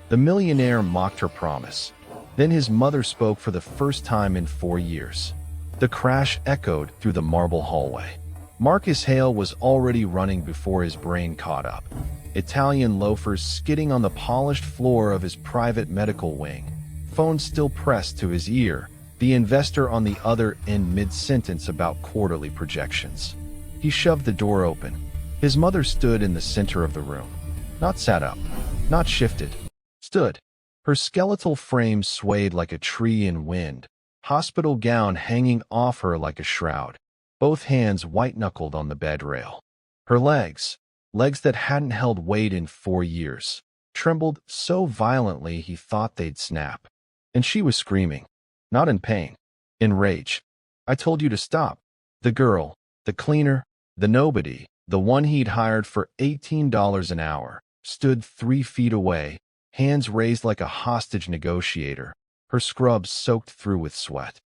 The millionaire mocked her promise. Then his mother spoke for the first time in 4 years. The crash echoed through the marble hallway. Marcus Hale was already running before his brain caught up. Italian loafers skidding on the polished floor of his private medical wing. Phone still pressed to his ear, the investor on the other end mid-sentence about quarterly projections. He shoved the door open. His mother stood in the center of the room. Not sat up, not shifted. Stood. Her skeletal frame swayed like a tree in wind, hospital gown hanging off her like a shroud, both hands white-knuckled on the bed rail. Her legs that hadn't held weight in 4 years, trembled so violently he thought they'd snap. And she was screaming, not in pain, in rage. "I told you to stop." The girl, the cleaner, the nobody, the one he'd hired for $18 an hour, stood 3 feet away, hands raised like a hostage negotiator, her scrubs soaked through with sweat.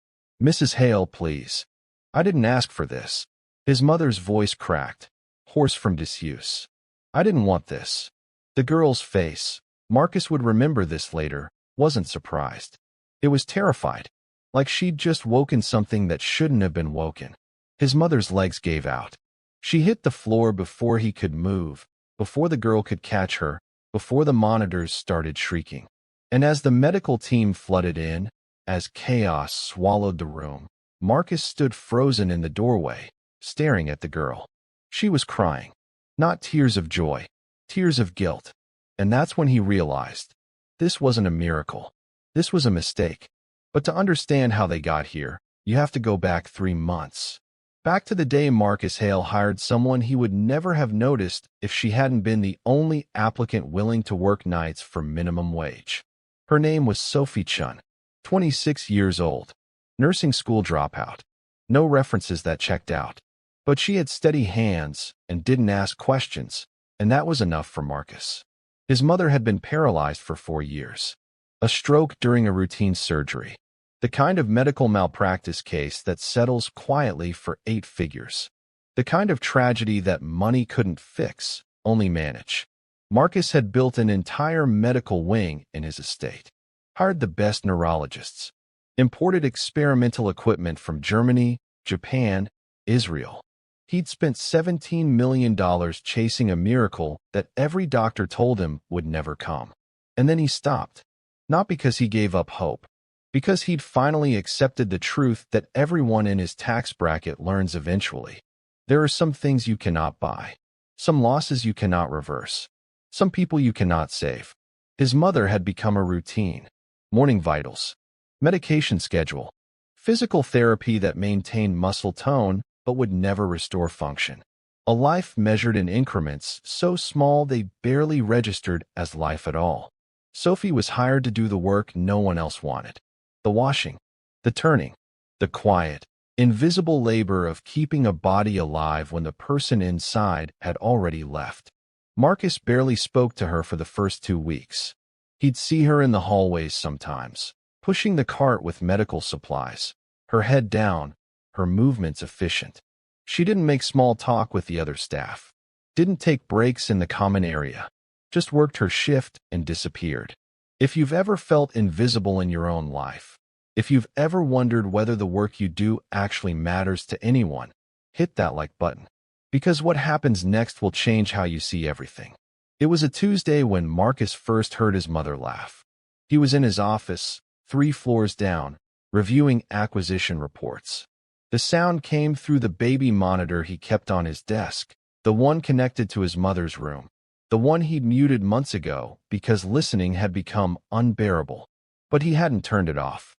"Mrs. Hale, please. I didn't ask for this." His mother's voice cracked, hoarse from disuse. "I didn't want this." The girl's face, Marcus would remember this later, wasn't surprised. It was terrified, like she'd just woken something that shouldn't have been woken. His mother's legs gave out. She hit the floor before he could move, before the girl could catch her, before the monitors started shrieking. And as the medical team flooded in, as chaos swallowed the room, Marcus stood frozen in the doorway, staring at the girl. She was crying. Not tears of joy, tears of guilt. And that's when he realized. This wasn't a miracle. This was a mistake. But to understand how they got here, you have to go back 3 months. Back to the day Marcus Hale hired someone he would never have noticed if she hadn't been the only applicant willing to work nights for minimum wage. Her name was Sophie Chun, 26 years old, nursing school dropout. No references that checked out. But she had steady hands and didn't ask questions, and that was enough for Marcus. His mother had been paralyzed for 4 years. A stroke during a routine surgery. The kind of medical malpractice case that settles quietly for 8 figures. The kind of tragedy that money couldn't fix, only manage. Marcus had built an entire medical wing in his estate. Hired the best neurologists. Imported experimental equipment from Germany, Japan, Israel. He'd spent $17 million chasing a miracle that every doctor told him would never come. And then he stopped. Not because he gave up hope. Because he'd finally accepted the truth that everyone in his tax bracket learns eventually. There are some things you cannot buy. Some losses you cannot reverse. Some people you cannot save. His mother had become a routine. Morning vitals. Medication schedule. Physical therapy that maintained muscle tone but would never restore function. A life measured in increments so small they barely registered as life at all. Sophie was hired to do the work no one else wanted. The washing, the turning, the quiet, invisible labor of keeping a body alive when the person inside had already left. Marcus barely spoke to her for the first 2 weeks. He'd see her in the hallways sometimes, pushing the cart with medical supplies, her head down, her movements efficient. She didn't make small talk with the other staff, didn't take breaks in the common area, just worked her shift and disappeared. If you've ever felt invisible in your own life, if you've ever wondered whether the work you do actually matters to anyone, hit that like button. Because what happens next will change how you see everything. It was a Tuesday when Marcus first heard his mother laugh. He was in his office, 3 floors down, reviewing acquisition reports. The sound came through the baby monitor he kept on his desk, the one connected to his mother's room. The one he'd muted months ago because listening had become unbearable. But he hadn't turned it off.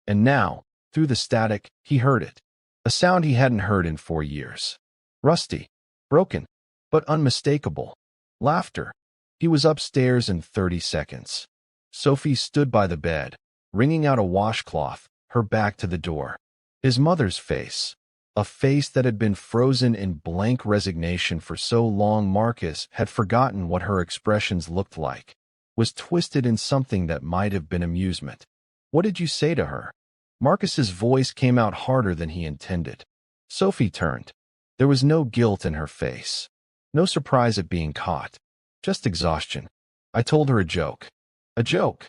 And now, through the static, he heard it. A sound he hadn't heard in 4 years. Rusty. Broken. But unmistakable. Laughter. He was upstairs in 30 seconds. Sophie stood by the bed, wringing out a washcloth, her back to the door. His mother's face. A face that had been frozen in blank resignation for so long Marcus had forgotten what her expressions looked like, was twisted in something that might have been amusement. "What did you say to her?" Marcus's voice came out harder than he intended. Sophie turned. There was no guilt in her face. No surprise at being caught. Just exhaustion. "I told her a joke. A joke.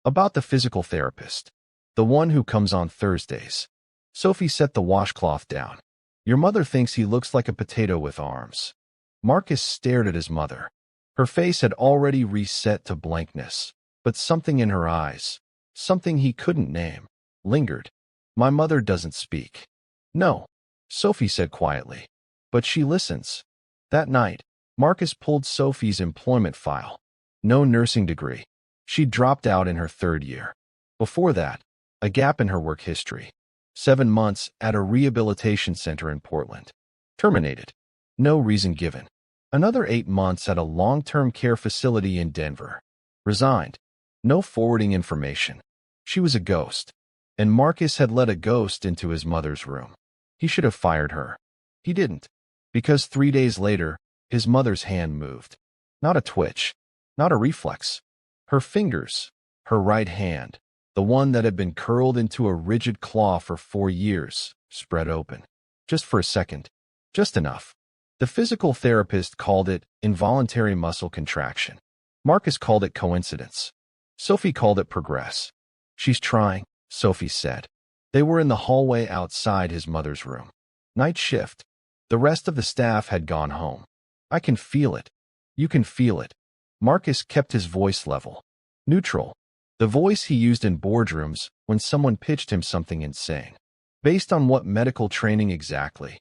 About the physical therapist. The one who comes on Thursdays. Sophie set the washcloth down. Your mother thinks he looks like a potato with arms. Marcus stared at his mother. Her face had already reset to blankness, but something in her eyes, something he couldn't name, lingered. My mother doesn't speak. No, Sophie said quietly. But she listens. That night, Marcus pulled Sophie's employment file. No nursing degree. She dropped out in her 3rd year. Before that, a gap in her work history. 7 months at a rehabilitation center in Portland. Terminated. No reason given. Another 8 months at a long-term care facility in Denver. Resigned. No forwarding information. She was a ghost. And Marcus had let a ghost into his mother's room. He should have fired her. He didn't. Because 3 days later, his mother's hand moved. Not a twitch. Not a reflex. Her fingers. Her right hand. The one that had been curled into a rigid claw for 4 years, spread open. Just for a second. Just enough. The physical therapist called it involuntary muscle contraction. Marcus called it coincidence. Sophie called it progress. She's trying, Sophie said. They were in the hallway outside his mother's room. Night shift. The rest of the staff had gone home. I can feel it. You can feel it. Marcus kept his voice level. Neutral. The voice he used in boardrooms when someone pitched him something insane. Based on what medical training exactly?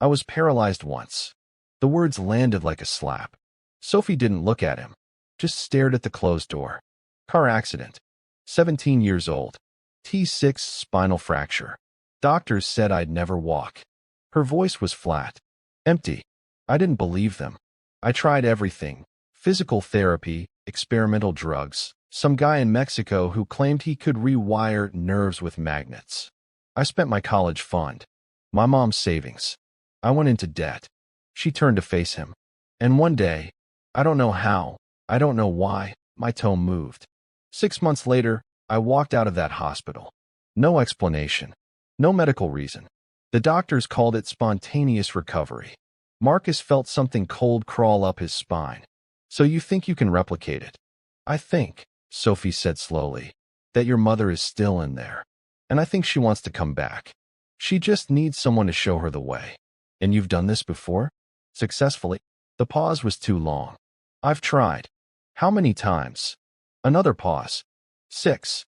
I was paralyzed once. The words landed like a slap. Sophie didn't look at him. Just stared at the closed door. Car accident. 17 years old. T6 spinal fracture. Doctors said I'd never walk. Her voice was flat. Empty. I didn't believe them. I tried everything. Physical therapy, experimental drugs, some guy in Mexico who claimed he could rewire nerves with magnets. I spent my college fund. My mom's savings. I went into debt. She turned to face him. And one day, I don't know how, I don't know why, my toe moved. 6 months later, I walked out of that hospital. No explanation. No medical reason. The doctors called it spontaneous recovery. Marcus felt something cold crawl up his spine. So you think you can replicate it? I think, Sophie said slowly, that your mother is still in there. And I think she wants to come back. She just needs someone to show her the way. And you've done this before? Successfully? The pause was too long. I've tried. How many times? Another pause. 6.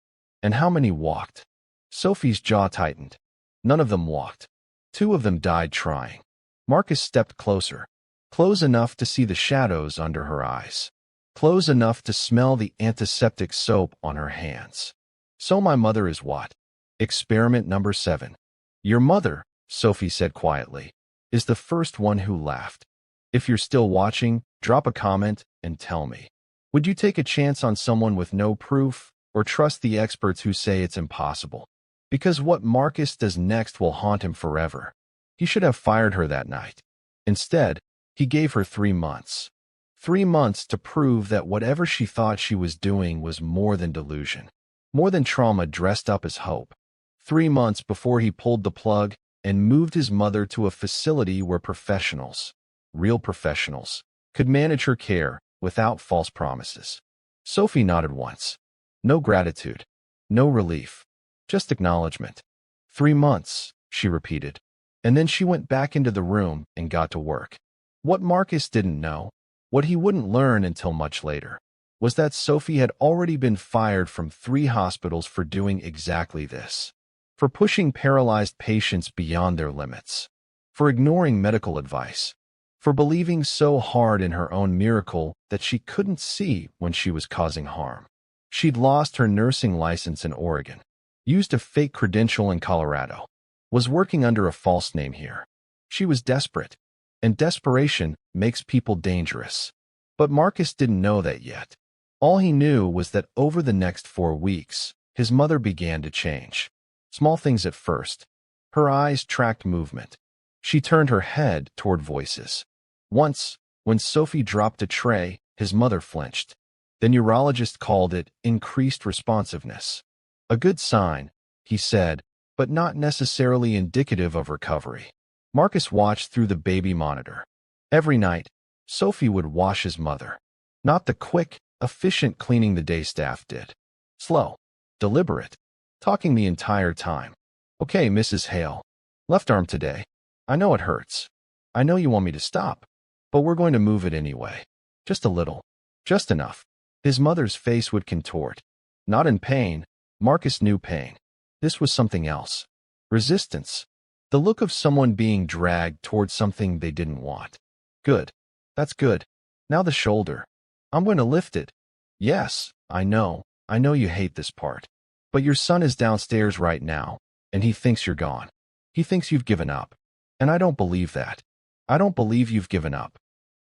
And how many walked? Sophie's jaw tightened. None of them walked. 2 of them died trying. Marcus stepped closer. Close enough to see the shadows under her eyes. Close enough to smell the antiseptic soap on her hands. So my mother is what? Experiment number 7. Your mother, Sophie said quietly, is the first one who laughed. If you're still watching, drop a comment and tell me. Would you take a chance on someone with no proof, or trust the experts who say it's impossible? Because what Marcus does next will haunt him forever. He should have fired her that night. Instead, he gave her 3 months. 3 months to prove that whatever she thought she was doing was more than delusion. More than trauma dressed up as hope. 3 months before he pulled the plug and moved his mother to a facility where professionals, real professionals, could manage her care without false promises. Sophie nodded once. No gratitude. No relief. Just acknowledgement. 3 months, she repeated. And then she went back into the room and got to work. What Marcus didn't know, what he wouldn't learn until much later, was that Sophie had already been fired from 3 hospitals for doing exactly this. For pushing paralyzed patients beyond their limits. For ignoring medical advice. For believing so hard in her own miracle that she couldn't see when she was causing harm. She'd lost her nursing license in Oregon. Used a fake credential in Colorado. Was working under a false name here. She was desperate. And desperation makes people dangerous. But Marcus didn't know that yet. All he knew was that over the next 4 weeks, his mother began to change. Small things at first. Her eyes tracked movement. She turned her head toward voices. Once, when Sophie dropped a tray, his mother flinched. The neurologist called it increased responsiveness. A good sign, he said, but not necessarily indicative of recovery. Marcus watched through the baby monitor. Every night, Sophie would wash his mother. Not the quick, Efficient cleaning the day staff did. Slow. Deliberate. Talking the entire time. Okay, Mrs. Hale. Left arm today. I know it hurts. I know you want me to stop. But we're going to move it anyway. Just a little. Just enough. His mother's face would contort. Not in pain. Marcus knew pain. This was something else. Resistance. The look of someone being dragged towards something they didn't want. Good. That's good. Now the shoulder. I'm going to lift it. Yes, I know. I know you hate this part. But your son is downstairs right now, and he thinks you're gone. He thinks you've given up. And I don't believe that. I don't believe you've given up.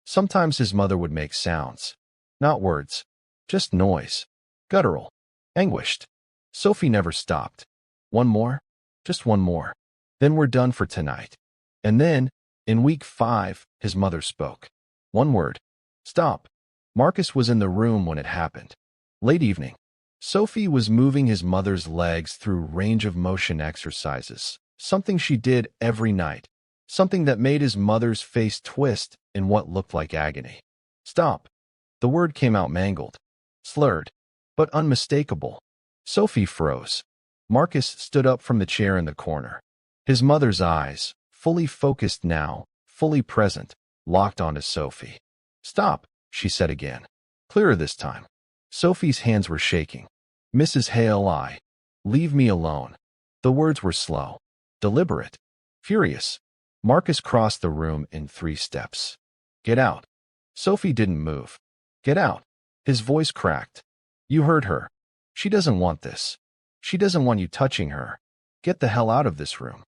Sometimes his mother would make sounds. Not words. Just noise. Guttural. Anguished. Sophie never stopped. One more? Just one more. Then we're done for tonight. And then, in week 5, his mother spoke. One word. Stop. Marcus was in the room when it happened. Late evening. Sophie was moving his mother's legs through range of motion exercises, something she did every night, something that made his mother's face twist in what looked like agony. Stop. The word came out mangled, slurred, but unmistakable. Sophie froze. Marcus stood up from the chair in the corner. His mother's eyes, fully focused now, fully present, locked onto Sophie. Stop, she said again. Clearer this time. Sophie's hands were shaking. Mrs. Hale, leave me alone. The words were slow, deliberate, furious. Marcus crossed the room in 3 steps. Get out. Sophie didn't move. Get out. His voice cracked. You heard her. She doesn't want this. She doesn't want you touching her. Get the hell out of this room.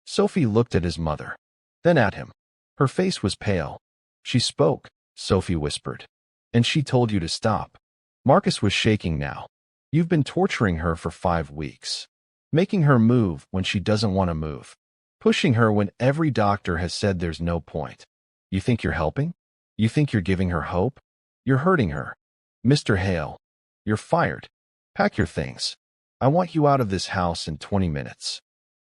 Sophie looked at his mother, then at him. Her face was pale. She spoke, Sophie whispered. And she told you to stop. Marcus was shaking now. You've been torturing her for 5 weeks. Making her move when she doesn't want to move. Pushing her when every doctor has said there's no point. You think you're helping? You think you're giving her hope? You're hurting her. Mr. Hale, you're fired. Pack your things. I want you out of this house in 20 minutes.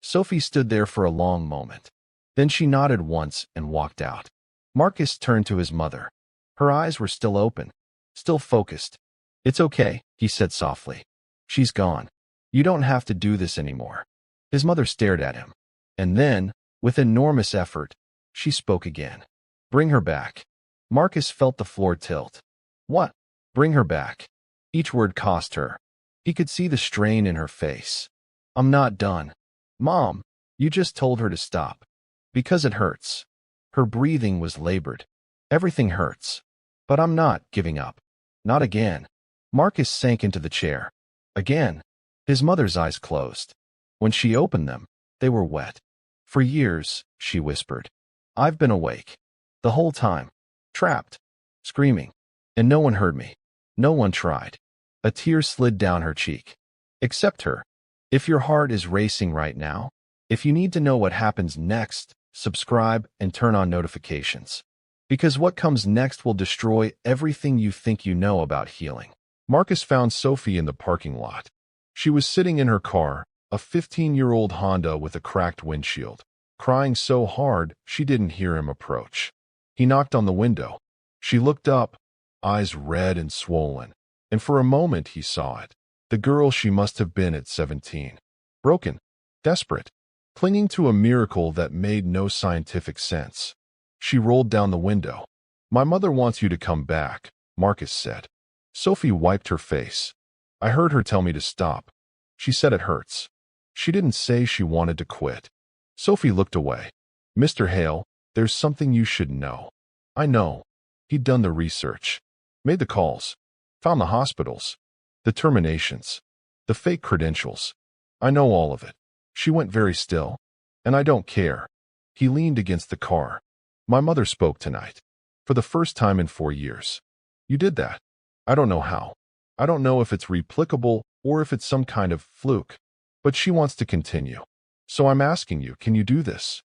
Sophie stood there for a long moment. Then she nodded once and walked out. Marcus turned to his mother. Her eyes were still open, still focused. It's okay, he said softly. She's gone. You don't have to do this anymore. His mother stared at him. And then, with enormous effort, she spoke again. Bring her back. Marcus felt the floor tilt. What? Bring her back. Each word cost her. He could see the strain in her face. I'm not done. Mom, you just told her to stop. Because it hurts. Her breathing was labored. Everything hurts. But I'm not giving up. Not again. Marcus sank into the chair. Again. His mother's eyes closed. When she opened them, they were wet. For years, she whispered. I've been awake. The whole time. Trapped. Screaming. And no one heard me. No one tried. A tear slid down her cheek. Except her. If your heart is racing right now, if you need to know what happens next, subscribe and turn on notifications. Because what comes next will destroy everything you think you know about healing. Marcus found Sophie in the parking lot. She was sitting in her car, a 15-year-old Honda with a cracked windshield, crying so hard she didn't hear him approach. He knocked on the window. She looked up, eyes red and swollen, and for a moment he saw it. The girl she must have been at 17. Broken, desperate, clinging to a miracle that made no scientific sense. She rolled down the window. My mother wants you to come back, Marcus said. Sophie wiped her face. I heard her tell me to stop. She said it hurts. She didn't say she wanted to quit. Sophie looked away. Mr. Hale, there's something you should know. I know. He'd done the research. Made the calls. Found the hospitals. The terminations. The fake credentials. I know all of it. She went very still. And I don't care. He leaned against the car. My mother spoke tonight. For the first time in 4 years. You did that. I don't know how. I don't know if it's replicable or if it's some kind of fluke. But she wants to continue. So I'm asking you, can you do this?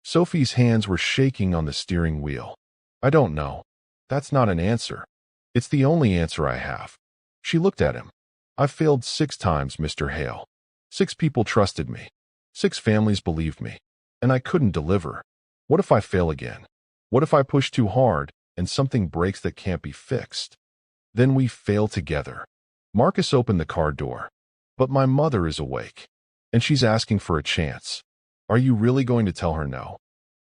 Sophie's hands were shaking on the steering wheel. I don't know. That's not an answer. It's the only answer I have. She looked at him. I've failed 6 times, Mr. Hale. 6 people trusted me. 6 families believed me. And I couldn't deliver. What if I fail again? What if I push too hard and something breaks that can't be fixed? Then we fail together. Marcus opened the car door. But my mother is awake. And she's asking for a chance. Are you really going to tell her no?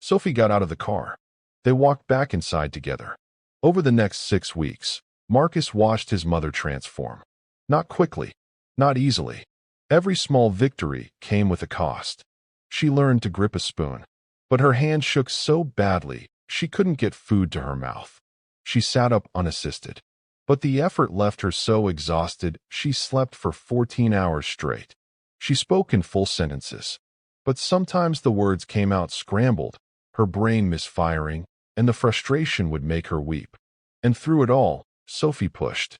Sophie got out of the car. They walked back inside together. Over the next 6 weeks, Marcus watched his mother transform. Not quickly, not easily. Every small victory came with a cost. She learned to grip a spoon, but her hand shook so badly she couldn't get food to her mouth. She sat up unassisted. But the effort left her so exhausted she slept for 14 hours straight. She spoke in full sentences, but sometimes the words came out scrambled, her brain misfiring, and the frustration would make her weep. And through it all, Sophie pushed.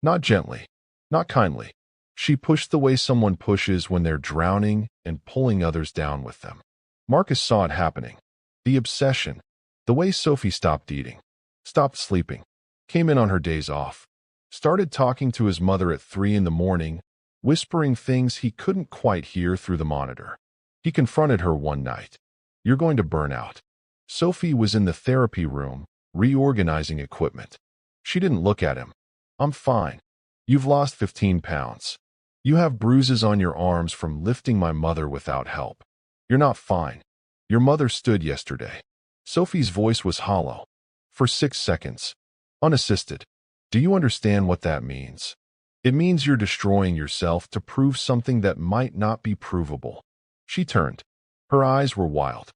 Not gently, not kindly. She pushed the way someone pushes when they're drowning and pulling others down with them. Marcus saw it happening. The obsession, the way Sophie stopped eating, stopped sleeping, came in on her days off, started talking to his mother at 3 in the morning, whispering things he couldn't quite hear through the monitor. He confronted her one night. You're going to burn out. Sophie was in the therapy room, reorganizing equipment. She didn't look at him. I'm fine. You've lost 15 pounds. You have bruises on your arms from lifting my mother without help. You're not fine. Your mother stood yesterday. Sophie's voice was hollow. For 6 seconds. Unassisted. Do you understand what that means? It means you're destroying yourself to prove something that might not be provable. She turned. Her eyes were wild.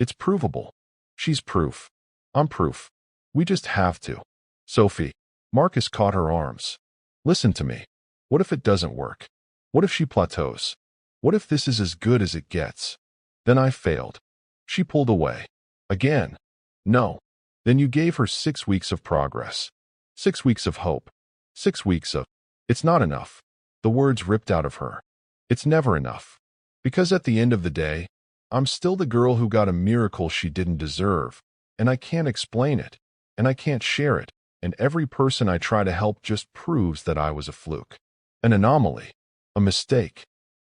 It's provable. She's proof. I'm proof. We just have to. Sophie. Marcus caught her arms. Listen to me. What if it doesn't work? What if she plateaus? What if this is as good as it gets? Then I failed. She pulled away. Again. No. Then you gave her 6 weeks of progress. 6 weeks of hope. 6 weeks of, it's not enough. The words ripped out of her. It's never enough. Because at the end of the day, I'm still the girl who got a miracle she didn't deserve, and I can't explain it, and I can't share it, and every person I try to help just proves that I was a fluke. An anomaly. A mistake.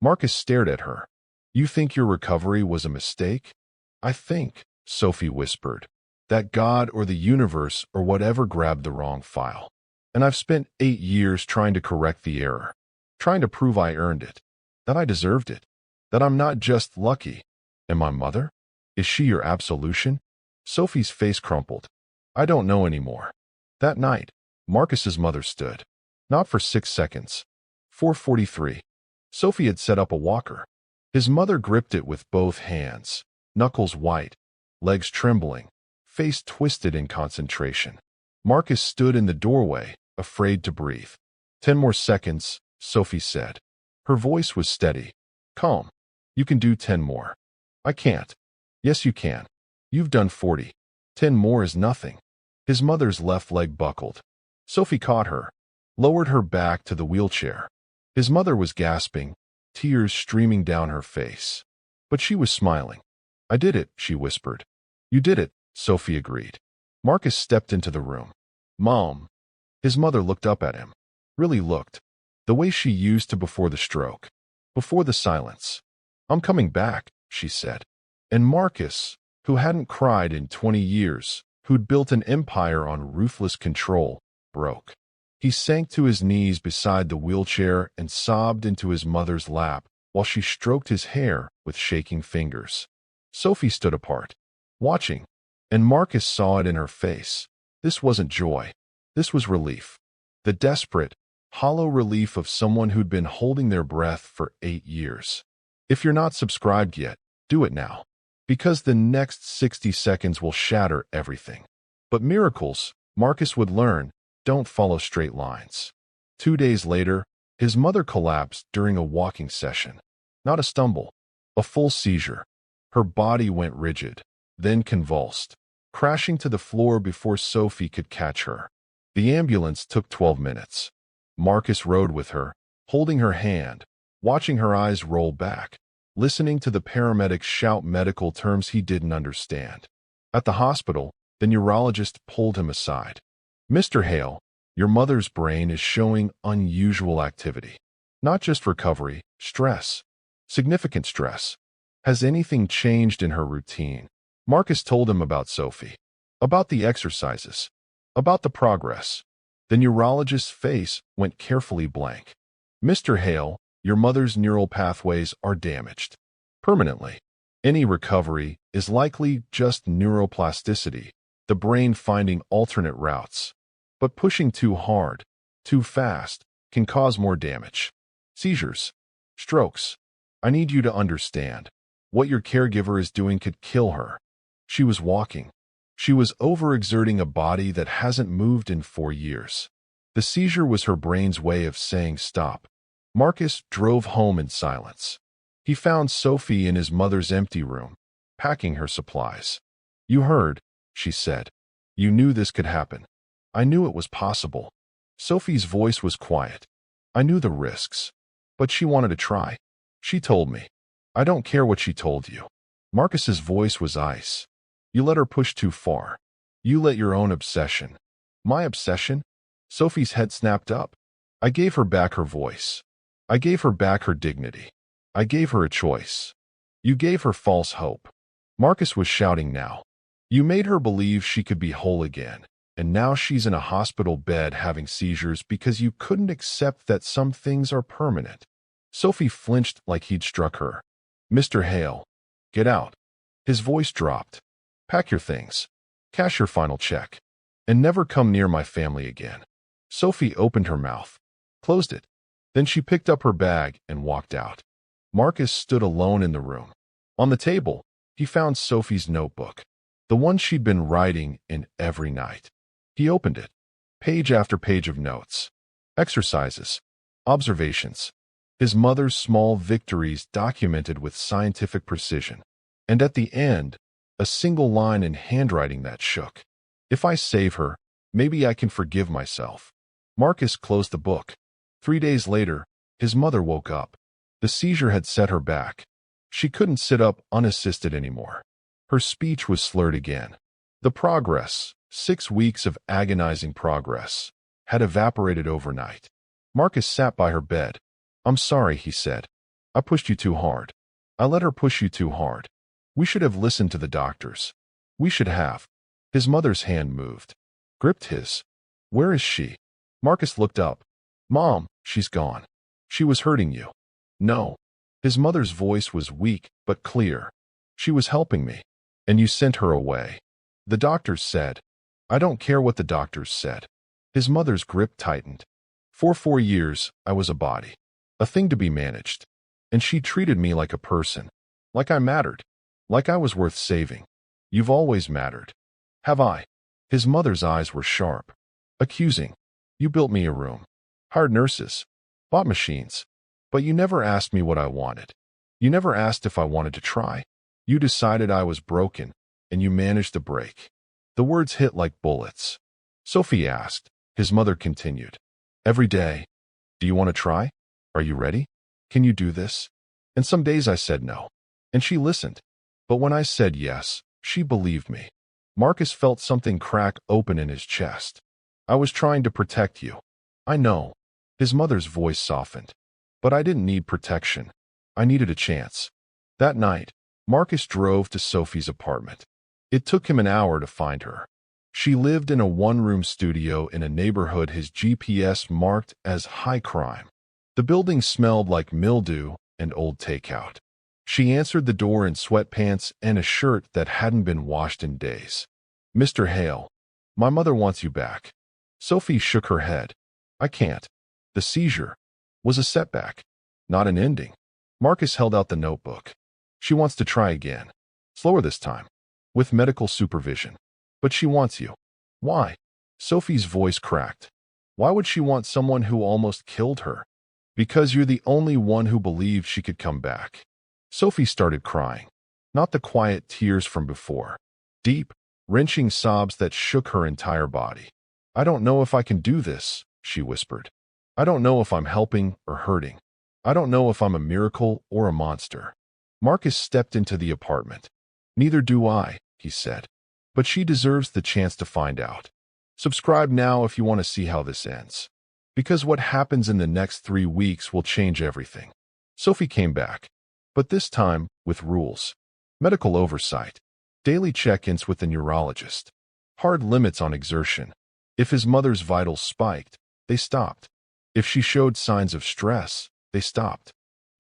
Marcus stared at her. You think your recovery was a mistake? I think, Sophie whispered, that God or the universe or whatever grabbed the wrong file. And I've spent 8 years trying to correct the error, trying to prove I earned it, that I deserved it, that I'm not just lucky. And my mother? Is she your absolution? Sophie's face crumpled. I don't know anymore. That night, Marcus's mother stood. Not for 6 seconds. 4:43. Sophie had set up a walker. His mother gripped it with both hands, knuckles white, legs trembling, face twisted in concentration. Marcus stood in the doorway, afraid to breathe. 10 more seconds, Sophie said. Her voice was steady. Calm. You can do 10 more. I can't. Yes, you can. You've done 40. 10 more is nothing. His mother's left leg buckled. Sophie caught her, lowered her back to the wheelchair. His mother was gasping, tears streaming down her face. But she was smiling. I did it, she whispered. You did it, Sophie agreed. Marcus stepped into the room. Mom. His mother looked up at him. Really looked. The way she used to before the stroke. Before the silence. I'm coming back, she said. And Marcus, who hadn't cried in 20 years, who'd built an empire on ruthless control, broke. He sank to his knees beside the wheelchair and sobbed into his mother's lap while she stroked his hair with shaking fingers. Sophie stood apart, watching, and Marcus saw it in her face. This wasn't joy. This was relief. The desperate, hollow relief of someone who'd been holding their breath for 8 years. If you're not subscribed yet, do it now. Because the next 60 seconds will shatter everything. But miracles, Marcus would learn, don't follow straight lines. 2 days later, his mother collapsed during a walking session. Not a stumble, a full seizure. Her body went rigid, then convulsed, crashing to the floor before Sophie could catch her. The ambulance took 12 minutes. Marcus rode with her, holding her hand, watching her eyes roll back, listening to the paramedics shout medical terms he didn't understand. At the hospital, the neurologist pulled him aside. Mr. Hale, your mother's brain is showing unusual activity. Not just recovery, stress. Significant stress. Has anything changed in her routine? Marcus told him about Sophie. About the exercises. About the progress. The neurologist's face went carefully blank. Mr. Hale, your mother's neural pathways are damaged. Permanently. Any recovery is likely just neuroplasticity, the brain finding alternate routes. But pushing too hard, too fast, can cause more damage. Seizures. Strokes. I need you to understand. What your caregiver is doing could kill her. She was walking. She was overexerting a body that hasn't moved in 4 years. The seizure was her brain's way of saying stop. Marcus drove home in silence. He found Sophie in his mother's empty room, packing her supplies. You heard, she said. You knew this could happen. I knew it was possible. Sophie's voice was quiet. I knew the risks. But she wanted to try. She told me. I don't care what she told you. Marcus's voice was ice. You let her push too far. You let your own obsession. My obsession? Sophie's head snapped up. I gave her back her voice. I gave her back her dignity. I gave her a choice. You gave her false hope. Marcus was shouting now. You made her believe she could be whole again, and now she's in a hospital bed having seizures because you couldn't accept that some things are permanent. Sophie flinched like he'd struck her. Mr. Hale, get out. His voice dropped. Pack your things. Cash your final check. And never come near my family again. Sophie opened her mouth, closed it. Then she picked up her bag and walked out. Marcus stood alone in the room. On the table, he found Sophie's notebook, the one she'd been writing in every night. He opened it. Page after page of notes. Exercises. Observations. His mother's small victories documented with scientific precision. And at the end, a single line in handwriting that shook. If I save her, maybe I can forgive myself. Marcus closed the book. 3 days later, his mother woke up. The seizure had set her back. She couldn't sit up unassisted anymore. Her speech was slurred again. The progress, 6 weeks of agonizing progress, had evaporated overnight. Marcus sat by her bed. I'm sorry, he said. I pushed you too hard. I let her push you too hard. We should have listened to the doctors. We should have. His mother's hand moved, gripped his. Where is she? Marcus looked up. Mom, she's gone. She was hurting you. No. His mother's voice was weak but clear. She was helping me. And you sent her away. The doctors said. I don't care what the doctors said. His mother's grip tightened. For 4 years, I was a body. A thing to be managed. And she treated me like a person. Like I mattered. Like I was worth saving. You've always mattered. Have I? His mother's eyes were sharp. Accusing. You built me a room. Hired nurses. Bought machines. But you never asked me what I wanted. You never asked if I wanted to try. You decided I was broken, and you managed to break. The words hit like bullets. Sophie asked. His mother continued. Every day. Do you want to try? Are you ready? Can you do this? And some days I said no. And she listened. But when I said yes, she believed me. Marcus felt something crack open in his chest. I was trying to protect you. I know. His mother's voice softened. But I didn't need protection. I needed a chance. That night, Marcus drove to Sophie's apartment. It took him an hour to find her. She lived in a one-room studio in a neighborhood his GPS marked as high crime. The building smelled like mildew and old takeout. She answered the door in sweatpants and a shirt that hadn't been washed in days. Mr. Hale, my mother wants you back. Sophie shook her head. I can't. The seizure was a setback, not an ending. Marcus held out the notebook. She wants to try again. Slower this time. With medical supervision. But she wants you. Why? Sophie's voice cracked. Why would she want someone who almost killed her? Because you're the only one who believed she could come back. Sophie started crying. Not the quiet tears from before. Deep, wrenching sobs that shook her entire body. I don't know if I can do this, she whispered. I don't know if I'm helping or hurting. I don't know if I'm a miracle or a monster. Marcus stepped into the apartment. Neither do I, he said. But she deserves the chance to find out. Subscribe now if you want to see how this ends. Because what happens in the next 3 weeks will change everything. Sophie came back. But this time, with rules. Medical oversight. Daily check-ins with the neurologist. Hard limits on exertion. If his mother's vitals spiked, they stopped. If she showed signs of stress, they stopped.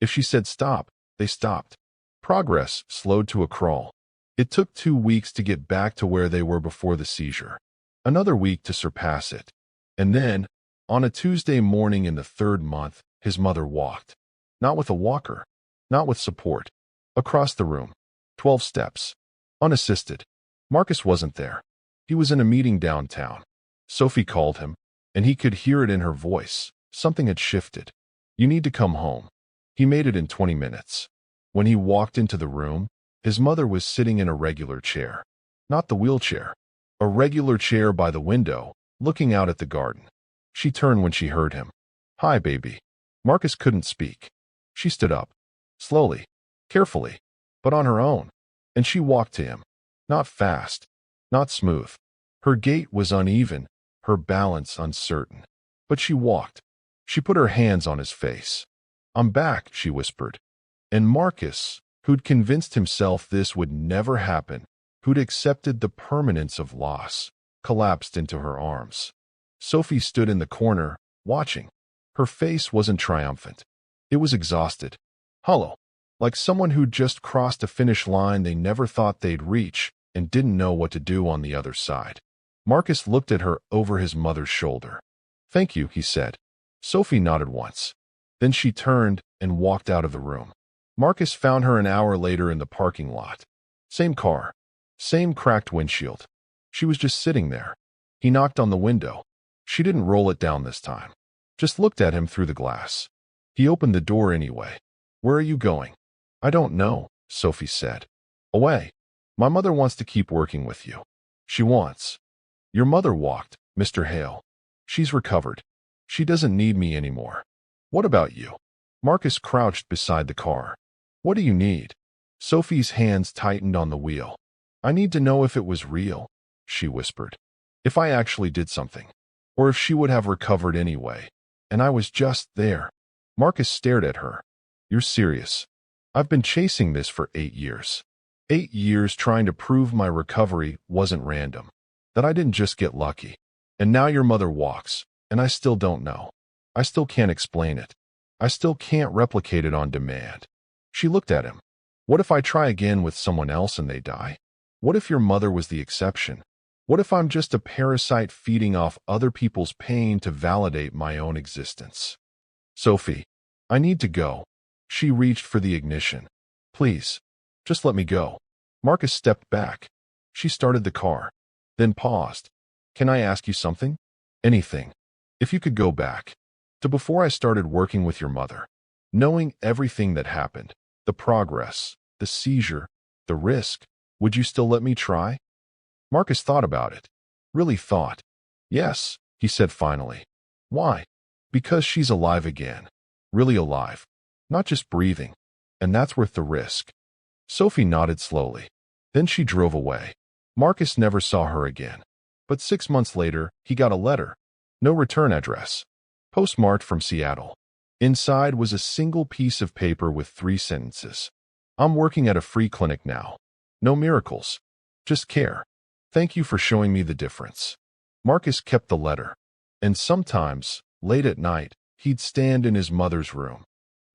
If she said stop, they stopped. Progress slowed to a crawl. It took 2 weeks to get back to where they were before the seizure. Another week to surpass it. And then, on a Tuesday morning in the 3rd month, his mother walked. Not with a walker. Not with support. Across the room. 12 steps. Unassisted. Marcus wasn't there. He was in a meeting downtown. Sophie called him, and he could hear it in her voice. Something had shifted. You need to come home. He made it in 20 minutes. When he walked into the room, his mother was sitting in a regular chair. Not the wheelchair. A regular chair by the window, looking out at the garden. She turned when she heard him. Hi, baby. Marcus couldn't speak. She stood up. Slowly. Carefully. But on her own. And she walked to him. Not fast. Not smooth. Her gait was uneven, her balance uncertain. But she walked. She put her hands on his face. I'm back, she whispered. And Marcus, who'd convinced himself this would never happen, who'd accepted the permanence of loss, collapsed into her arms. Sophie stood in the corner, watching. Her face wasn't triumphant. It was exhausted. Hollow. Like someone who'd just crossed a finish line they never thought they'd reach and didn't know what to do on the other side. Marcus looked at her over his mother's shoulder. Thank you, he said. Sophie nodded once. Then she turned and walked out of the room. Marcus found her an hour later in the parking lot. Same car. Same cracked windshield. She was just sitting there. He knocked on the window. She didn't roll it down this time. Just looked at him through the glass. He opened the door anyway. Where are you going? I don't know, Sophie said. Away. My mother wants to keep working with you. She wants. Your mother walked, Mr. Hale. She's recovered. She doesn't need me anymore. What about you? Marcus crouched beside the car. What do you need? Sophie's hands tightened on the wheel. I need to know if it was real, she whispered. If I actually did something. Or if she would have recovered anyway. And I was just there. Marcus stared at her. You're serious. I've been chasing this for 8 years. 8 years trying to prove my recovery wasn't random. That I didn't just get lucky. And now your mother walks, and I still don't know. I still can't explain it. I still can't replicate it on demand. She looked at him. What if I try again with someone else and they die? What if your mother was the exception? What if I'm just a parasite feeding off other people's pain to validate my own existence? Sophie, I need to go. She reached for the ignition. Please, just let me go. Marcus stepped back. She started the car, then paused. Can I ask you something? Anything. If you could go back to before I started working with your mother, knowing everything that happened, the progress, the seizure, the risk, would you still let me try? Marcus thought about it. Really thought. Yes, he said finally. Why? Because she's alive again. Really alive. Not just breathing. And that's worth the risk. Sophie nodded slowly. Then she drove away. Marcus never saw her again. But 6 months later, he got a letter. No return address. Postmarked from Seattle. Inside was a single piece of paper with 3 sentences. I'm working at a free clinic now. No miracles. Just care. Thank you for showing me the difference. Marcus kept the letter. And sometimes, late at night, he'd stand in his mother's room.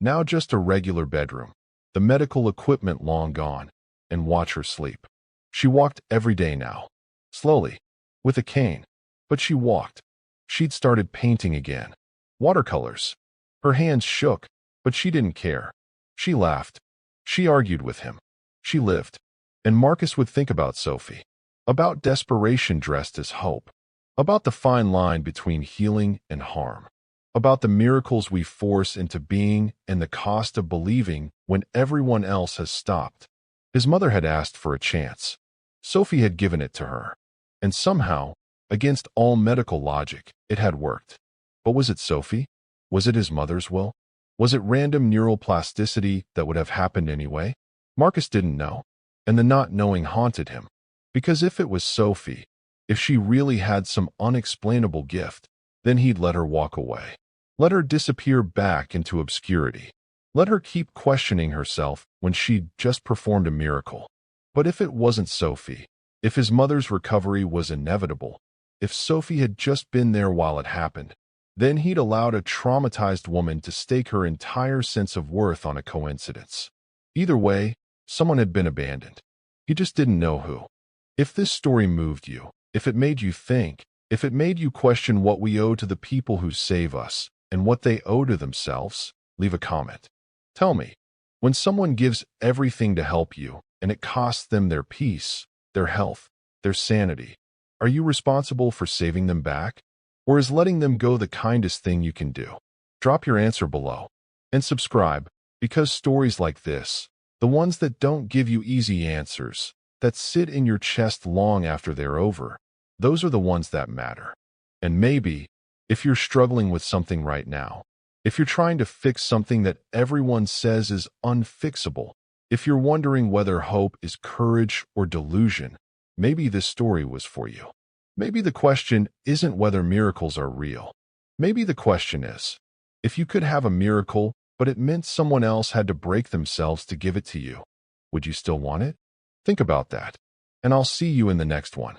Now just a regular bedroom. The medical equipment long gone. And watch her sleep. She walked every day now. Slowly. With a cane. But she walked. She'd started painting again. Watercolors. Her hands shook, but she didn't care. She laughed. She argued with him. She lived. And Marcus would think about Sophie. About desperation dressed as hope. About the fine line between healing and harm. About the miracles we force into being and the cost of believing when everyone else has stopped. His mother had asked for a chance. Sophie had given it to her. And somehow, against all medical logic, it had worked. But was it Sophie? Was it his mother's will? Was it random neural plasticity that would have happened anyway? Marcus didn't know. And the not knowing haunted him. Because if it was Sophie, if she really had some unexplainable gift, then he'd let her walk away. Let her disappear back into obscurity. Let her keep questioning herself when she'd just performed a miracle. But if it wasn't Sophie, if his mother's recovery was inevitable, if Sophie had just been there while it happened. Then he'd allowed a traumatized woman to stake her entire sense of worth on a coincidence. Either way, someone had been abandoned. He just didn't know who. If this story moved you, if it made you think, if it made you question what we owe to the people who save us and what they owe to themselves, leave a comment. Tell me, when someone gives everything to help you and it costs them their peace, their health, their sanity, are you responsible for saving them back? Or is letting them go the kindest thing you can do? Drop your answer below. And subscribe, because stories like this, the ones that don't give you easy answers, that sit in your chest long after they're over, those are the ones that matter. And maybe, if you're struggling with something right now, if you're trying to fix something that everyone says is unfixable, if you're wondering whether hope is courage or delusion, maybe this story was for you. Maybe the question isn't whether miracles are real. Maybe the question is, if you could have a miracle, but it meant someone else had to break themselves to give it to you, would you still want it? Think about that, and I'll see you in the next one.